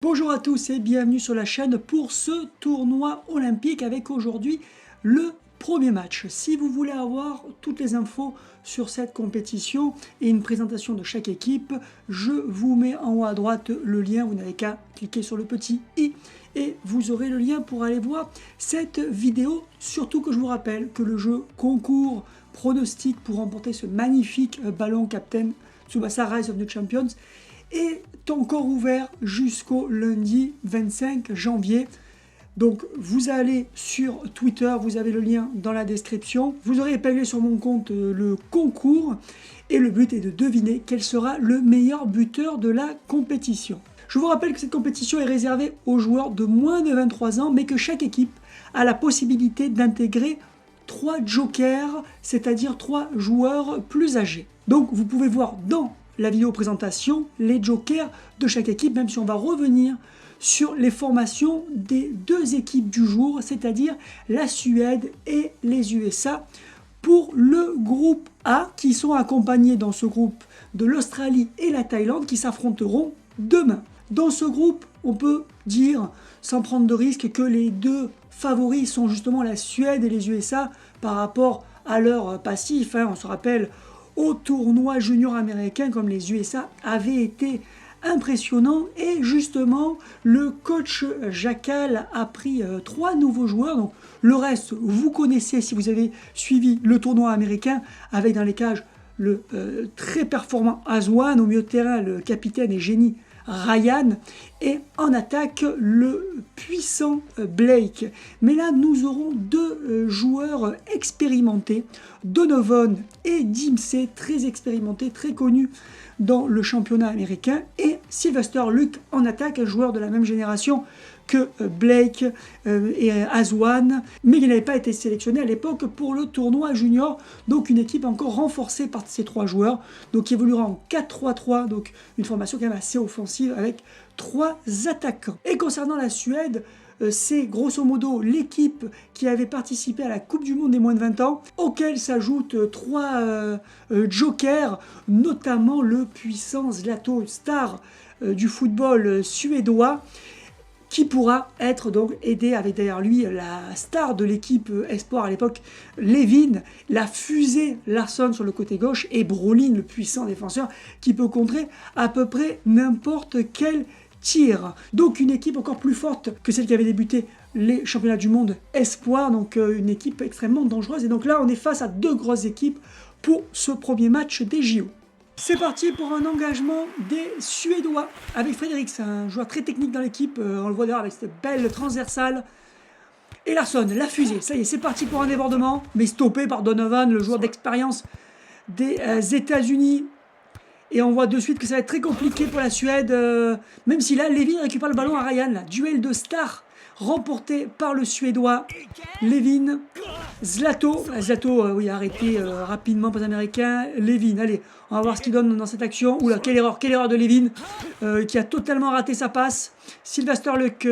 Bonjour à tous et bienvenue sur la chaîne pour ce tournoi olympique avec aujourd'hui le premier match. Si vous voulez avoir toutes les infos sur cette compétition et une présentation de chaque équipe, je vous mets en haut à droite le lien. Vous n'avez qu'à cliquer sur le petit i et vous aurez le lien pour aller voir cette vidéo. Surtout que je vous rappelle que le jeu concours pronostic pour remporter ce magnifique ballon Captain Tsubasa Rise of the Champions est encore ouvert jusqu'au lundi 25 janvier. Donc vous allez sur Twitter, vous avez le lien dans la description. Vous aurez épinglé sur mon compte le concours et le but est de deviner quel sera le meilleur buteur de la compétition. Je vous rappelle que cette compétition est réservée aux joueurs de moins de 23 ans, mais que chaque équipe a la possibilité d'intégrer 3 jokers, c'est-à-dire 3 joueurs plus âgés. Donc vous pouvez voir dans la vidéo présentation les jokers de chaque équipe, même si on va revenir sur les formations des deux équipes du jour, c'est-à-dire la Suède et les USA pour le groupe A, qui sont accompagnés dans ce groupe de l'Australie et la Thaïlande qui s'affronteront demain. Dans ce groupe, on peut dire, sans prendre de risque, que les deux favoris sont justement la Suède et les USA par rapport à leur passif. On se rappelle au tournoi junior américain, comme les USA avaient été impressionnants. Et justement, le coach Jackal a pris 3 nouveaux joueurs. Donc, le reste, vous connaissez si vous avez suivi le tournoi américain, avec dans les cages le très performant Aswan, au milieu de terrain le capitaine et génie Ryan, et en attaque le puissant Blake. Mais là nous aurons 2 joueurs expérimentés, Donovan et Dimsey, très expérimentés, très connus dans le championnat américain, et Sylvester Luke en attaque, un joueur de la même génération que Blake et Aswan, mais il n'avait pas été sélectionné à l'époque pour le tournoi junior. Donc une équipe encore renforcée par ces 3 joueurs, donc qui évoluera en 4-3-3, donc une formation quand même assez offensive avec 3 attaquants. Et concernant la Suède, c'est grosso modo l'équipe qui avait participé à la Coupe du Monde des moins de 20 ans, auquel s'ajoutent 3 jokers, notamment le puissant Zlato, star du football suédois, qui pourra être donc aidé avec derrière lui la star de l'équipe Espoir à l'époque, Levin, la fusée Larsson sur le côté gauche, et Brolin, le puissant défenseur, qui peut contrer à peu près n'importe quel tir. Donc une équipe encore plus forte que celle qui avait débuté les championnats du monde Espoir, donc une équipe extrêmement dangereuse. Et donc là on est face à 2 grosses équipes pour ce premier match des JO. C'est parti pour un engagement des Suédois avec Frederiks, un joueur très technique dans l'équipe, on le voit d'ailleurs avec cette belle transversale. Et Larsson, la fusée, ça y est, c'est parti pour un débordement, mais stoppé par Donovan, le joueur d'expérience des États-Unis. Et on voit de suite que ça va être très compliqué pour la Suède, même si là, Levin récupère le ballon à Ryan. Là. Duel de stars remporté par le Suédois Levin. Zlato, oui, arrêté rapidement par les Américains. Levin, allez, on va voir ce qu'il donne dans cette action. Oula, quelle erreur de Levin, qui a totalement raté sa passe. Sylvester Luke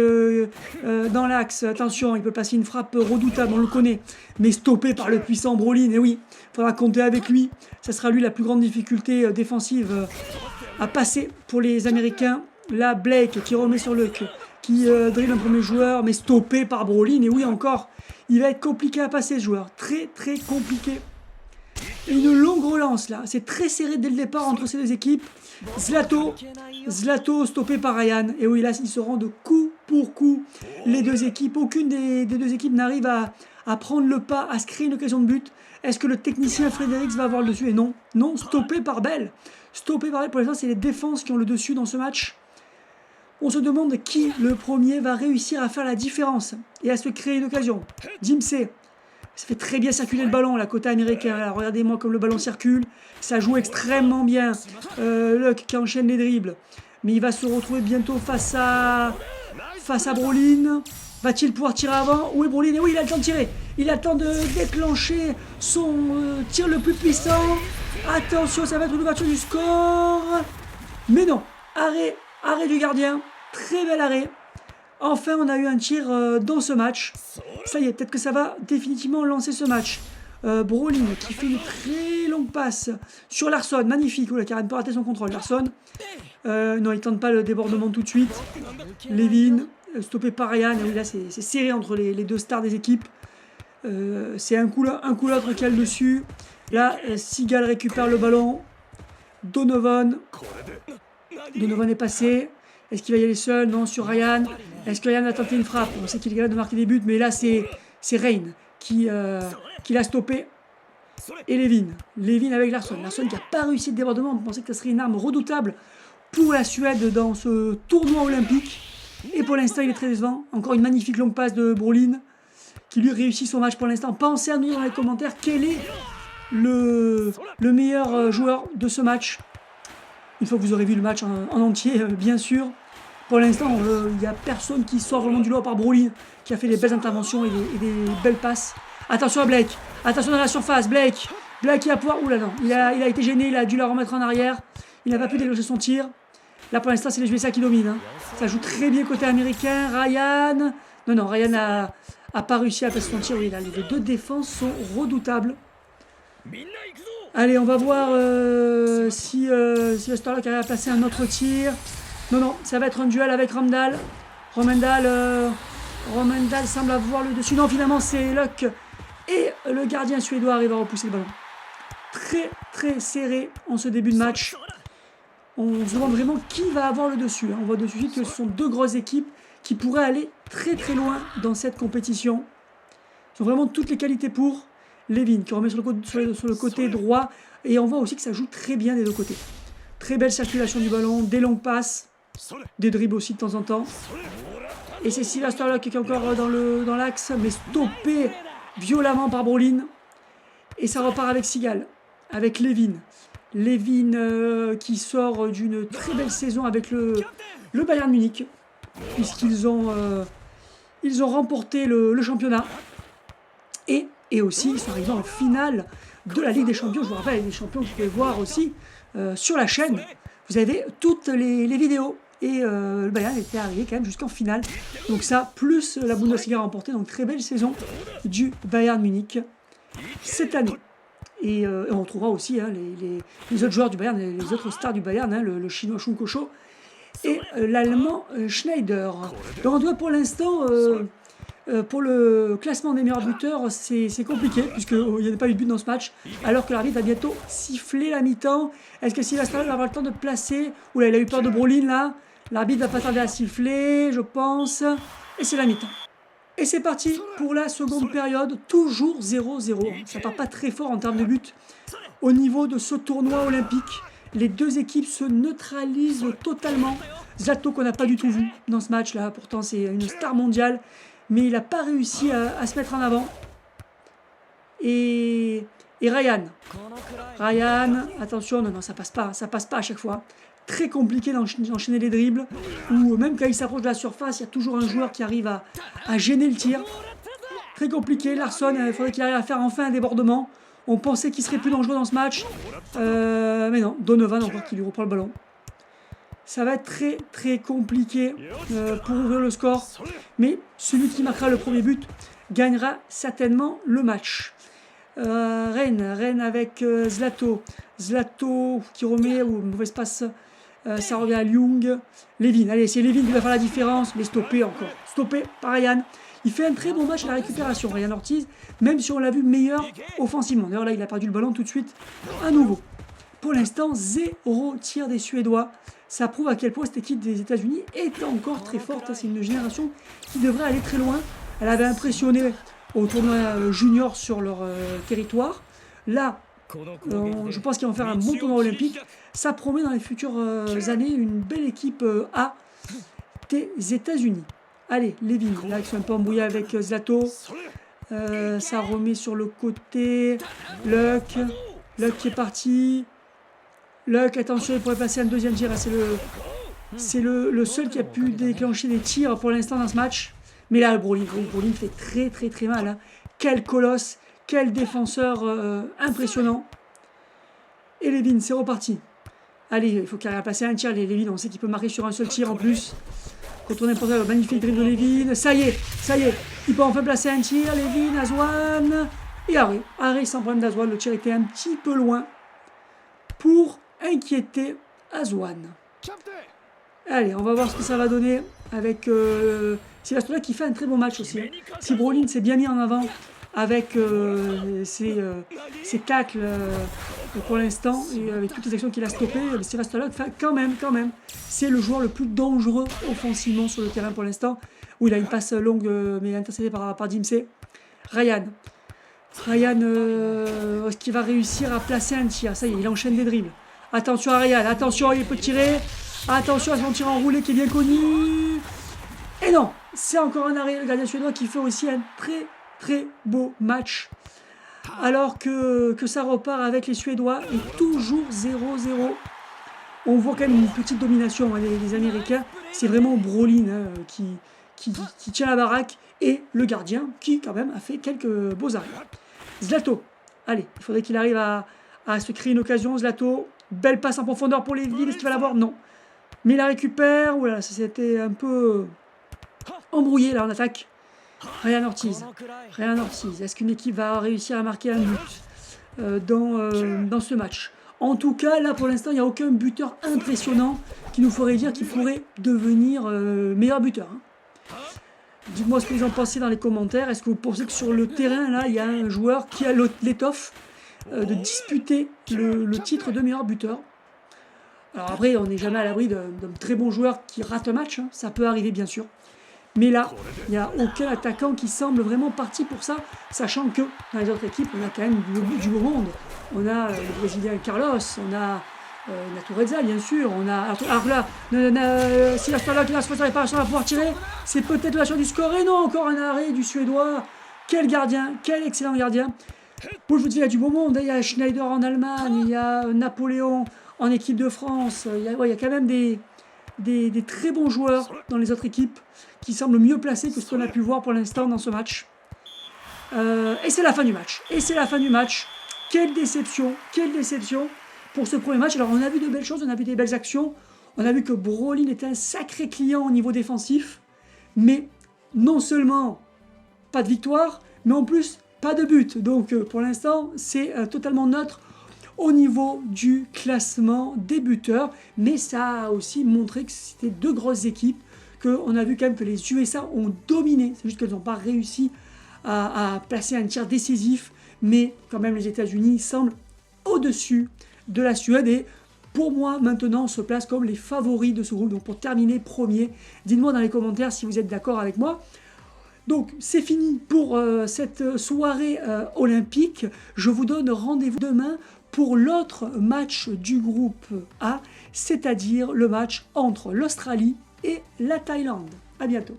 dans l'axe, attention, il peut passer une frappe redoutable, on le connaît, mais stoppé par le puissant Brolin. Et oui, il faudra compter avec lui. Ça sera lui la plus grande difficulté défensive à passer pour les Américains. Là, Blake qui remet sur Luke, qui dribble un premier joueur, mais stoppé par Brolin. Et oui, encore, il va être compliqué à passer ce joueur. Très, très compliqué. Et une longue relance, là. C'est très serré dès le départ entre ces 2 équipes. Zlato stoppé par Ryan. Et oui, là, ils se rendent coup pour coup. Les 2 équipes, aucune des 2 équipes n'arrive à prendre le pas, à se créer une occasion de but. Est-ce que le technicien Frederiks va avoir le dessus? Et non, non, stoppé par Bell. Stoppé par Bell. Pour l'instant, c'est les défenses qui ont le dessus dans ce match. On se demande qui, le premier, va réussir à faire la différence et à se créer une occasion. Dimsey, ça fait très bien circuler le ballon, là, côté américain. Regardez-moi comme le ballon circule. Ça joue extrêmement bien. Luck qui enchaîne les dribbles. Mais il va se retrouver bientôt face à Brolin. Va-t-il pouvoir tirer avant? Oui, Brolin, et oui, il a le temps de tirer. Il a le temps de déclencher son tir le plus puissant. Attention, ça va être une ouverture du score. Mais non, arrêt du gardien, très bel arrêt. Enfin, on a eu un tir dans ce match. Ça y est, peut-être que ça va définitivement lancer ce match. Brolin qui fait une très longue passe sur Larsson. Magnifique. Oula, Karen peut rater son contrôle. Larsson. Non, il tente pas le débordement tout de suite. Levin, stoppé par Ryan. Et oui, là, c'est serré entre les deux stars des équipes. C'est un coup l'autre qui a le dessus. Là, Seagal récupère le ballon. Donovan est passé. Est-ce qu'il va y aller seul? Non, sur Ryan. Est-ce que Ryan va tenter une frappe? On sait qu'il est capable de marquer des buts, mais là, c'est Rain qui l'a stoppé. Et Levin avec Larsson. Larsson qui n'a pas réussi le débordement. On pensait que ça serait une arme redoutable pour la Suède dans ce tournoi olympique. Et pour l'instant, il est très décevant. Encore une magnifique longue passe de Brolin qui lui réussit son match pour l'instant. Pensez à nous dire dans les commentaires quel est le meilleur joueur de ce match. Une fois que vous aurez vu le match en entier, bien sûr. Pour l'instant, il n'y a personne qui sort vraiment du lot par Brolin, qui a fait des belles interventions et des belles passes. Attention à Blake. Attention dans la surface. Blake il va pouvoir... Oula non, il a été gêné, il a dû la remettre en arrière. Il n'a pas pu déclencher son tir. Là pour l'instant, c'est les USA qui dominent. Hein. Ça joue très bien côté américain. Ryan... Non, Ryan a pas réussi à passer son tir. Oui, là, les deux défenses sont redoutables. Allez, on va voir si Westerlock arrive à placer un autre tir. Non, ça va être un duel avec Romendal. Romendal semble avoir le dessus. Non, finalement, c'est Luck. Et le gardien suédois arrive à repousser le ballon. Très, très serré en ce début de match. On se demande vraiment qui va avoir le dessus. On voit de suite que ce sont deux grosses équipes qui pourraient aller très, très loin dans cette compétition. Ils ont vraiment toutes les qualités pour. Levin qui remet sur le côté droit. Et on voit aussi que ça joue très bien des deux côtés. Très belle circulation du ballon, des longues passes, des dribbles aussi de temps en temps. Et c'est Westerlock qui est encore dans l'axe, mais stoppé violemment par Brolin. Et ça repart avec Seagal, avec Levin. Levin qui sort d'une très belle saison avec le Bayern Munich, puisqu'ils ont remporté le championnat. Et aussi, ils sont arrivés en finale de la Ligue des Champions. Je vous rappelle, la Ligue des Champions, vous pouvez voir aussi sur la chaîne. Vous avez toutes les vidéos. Et le Bayern était arrivé quand même jusqu'en finale. Donc ça, plus la Bundesliga remportée. Donc très belle saison du Bayern Munich cette année. Et on retrouvera aussi les autres joueurs du Bayern, les autres stars du Bayern, le chinois Shun Kosho et l'allemand Schneider. Donc en tout cas, pour l'instant... pour le classement des meilleurs buteurs, c'est compliqué, puisqu'il n'y a pas eu de but dans ce match, alors que l'arbitre va bientôt siffler la mi-temps. Est-ce que Westerlock va avoir le temps de placer? Oula, il a eu peur de Brolin, là. L'arbitre va pas tarder à siffler, je pense. Et c'est la mi-temps. Et c'est parti pour la seconde période, toujours 0-0. Ça part pas très fort en termes de but. Au niveau de ce tournoi olympique, les deux équipes se neutralisent totalement. Zlato, qu'on n'a pas du tout vu dans ce match-là, pourtant c'est une star mondiale. Mais il n'a pas réussi à se mettre en avant. Et Ryan, attention, non, ça passe pas à chaque fois. Très compliqué d'enchaîner les dribbles. Ou même quand il s'approche de la surface, il y a toujours un joueur qui arrive à gêner le tir. Très compliqué. Larsson, il faudrait qu'il arrive à faire enfin un débordement. On pensait qu'il serait plus dangereux dans ce match. Mais non, Donovan encore qui lui reprend le ballon. Ça va être très très compliqué pour ouvrir le score. Mais celui qui marquera le premier but gagnera certainement le match. Rennes avec Zlato. Zlato qui remet, ou une mauvaise passe, ça revient à Ljung. Levin, allez, c'est Levin qui va faire la différence, mais stoppé encore. Stoppé par Ryan. Il fait un très bon match à la récupération, Ryan Ortiz, même si on l'a vu meilleur offensivement. D'ailleurs là, il a perdu le ballon tout de suite à nouveau. Pour l'instant, 0 tir des Suédois. Ça prouve à quel point cette équipe des États-Unis est encore très forte. C'est une génération qui devrait aller très loin. Elle avait impressionné au tournoi junior sur leur territoire. Là, je pense qu'ils vont faire un bon tournoi olympique. Ça promet dans les futures années une belle équipe A des États-Unis. Allez, Levin, là, ils sont un peu embrouillés avec Zlato. Ça remet sur le côté. Luck qui est parti. Luck, attention, il pourrait passer un deuxième tir. C'est le seul qui a pu déclencher des tirs pour l'instant dans ce match. Mais là, Brolin fait très très très mal. Hein. Quel colosse, quel défenseur impressionnant. Et Levin, c'est reparti. Allez, il faut qu'il arrive à passer un tir. Levin, on sait qu'il peut marquer sur un seul tir en plus. Contourner le magnifique dribble de Levin. Ça y est, il peut enfin placer un tir. Levin, Azwan. Et arrêt sans problème d'Azwan. Le tir était un petit peu loin pour inquiéter Azwan. Allez, on va voir ce que ça va donner avec Sivastola qui fait un très bon match aussi. Si Brolin s'est bien mis en avant avec ses tacles pour l'instant, et avec toutes les actions qu'il a stoppées, Sivastola, quand même, c'est le joueur le plus dangereux offensivement sur le terrain pour l'instant, où il a une passe longue mais intercédée par Dimsé. Ryan, qui va réussir à placer un tir. Ça y est, il enchaîne des dribbles. Attention à Ryan, attention, il peut tirer. Attention à son tir enroulé qui est bien connu. Et non, c'est encore un arrêt. Le gardien suédois qui fait aussi un très beau match. Alors que ça repart avec les Suédois et toujours 0-0. On voit quand même une petite domination des Américains. C'est vraiment Brolin qui tient la baraque. Et le gardien qui quand même a fait quelques beaux arrêts. Zlato. Allez, il faudrait qu'il arrive à se créer une occasion. Zlato. Belle passe en profondeur pour les villes. Est-ce qu'il va l'avoir? Non. Mais il la récupère. Voilà, ça s'était un peu embrouillé là en attaque. Ryan Ortiz. Est-ce qu'une équipe va réussir à marquer un but dans ce match? En tout cas, là pour l'instant, il n'y a aucun buteur impressionnant qui nous ferait dire qu'il pourrait devenir meilleur buteur. Dites-moi ce que vous en pensez dans les commentaires. Est-ce que vous pensez que sur le terrain, là, il y a un joueur qui a l'étoffe de disputer le titre de meilleur buteur? Alors après, on n'est jamais à l'abri d'un très bon joueur qui rate un match. Ça peut arriver, bien sûr. Mais là, il n'y a aucun attaquant qui semble vraiment parti pour ça, sachant que dans les autres équipes, on a quand même du beau monde. On a le Brésilien Carlos, on a Natureza, bien sûr. On a. Alors là, si la Stala qui va pas pouvoir tirer, c'est peut-être la chance du score. Et non, encore un arrêt du Suédois. Quel gardien, quel excellent gardien. Bon, je vous dis, il y a du beau monde. Il y a Schneider en Allemagne, il y a Napoléon en équipe de France. Il y a quand même des très bons joueurs dans les autres équipes qui semblent mieux placés que ce qu'on a pu voir pour l'instant dans ce match. Et c'est la fin du match. Quelle déception pour ce premier match. Alors on a vu de belles choses, on a vu des belles actions. On a vu que Brolin était un sacré client au niveau défensif. Mais non seulement pas de victoire, mais en plus pas de but. Donc pour l'instant c'est totalement neutre au niveau du classement des buteurs. Mais ça a aussi montré que c'était deux grosses équipes. On a vu quand même que les USA ont dominé. C'est juste qu'elles n'ont pas réussi à placer un tir décisif. Mais quand même les États-Unis semblent au-dessus de la Suède. Et pour moi maintenant on se place comme les favoris de ce groupe. Donc pour terminer premier, dites-moi dans les commentaires si vous êtes d'accord avec moi. Donc c'est fini pour cette soirée olympique. Je vous donne rendez-vous demain pour l'autre match du groupe A, c'est-à-dire le match entre l'Australie et la Thaïlande. À bientôt.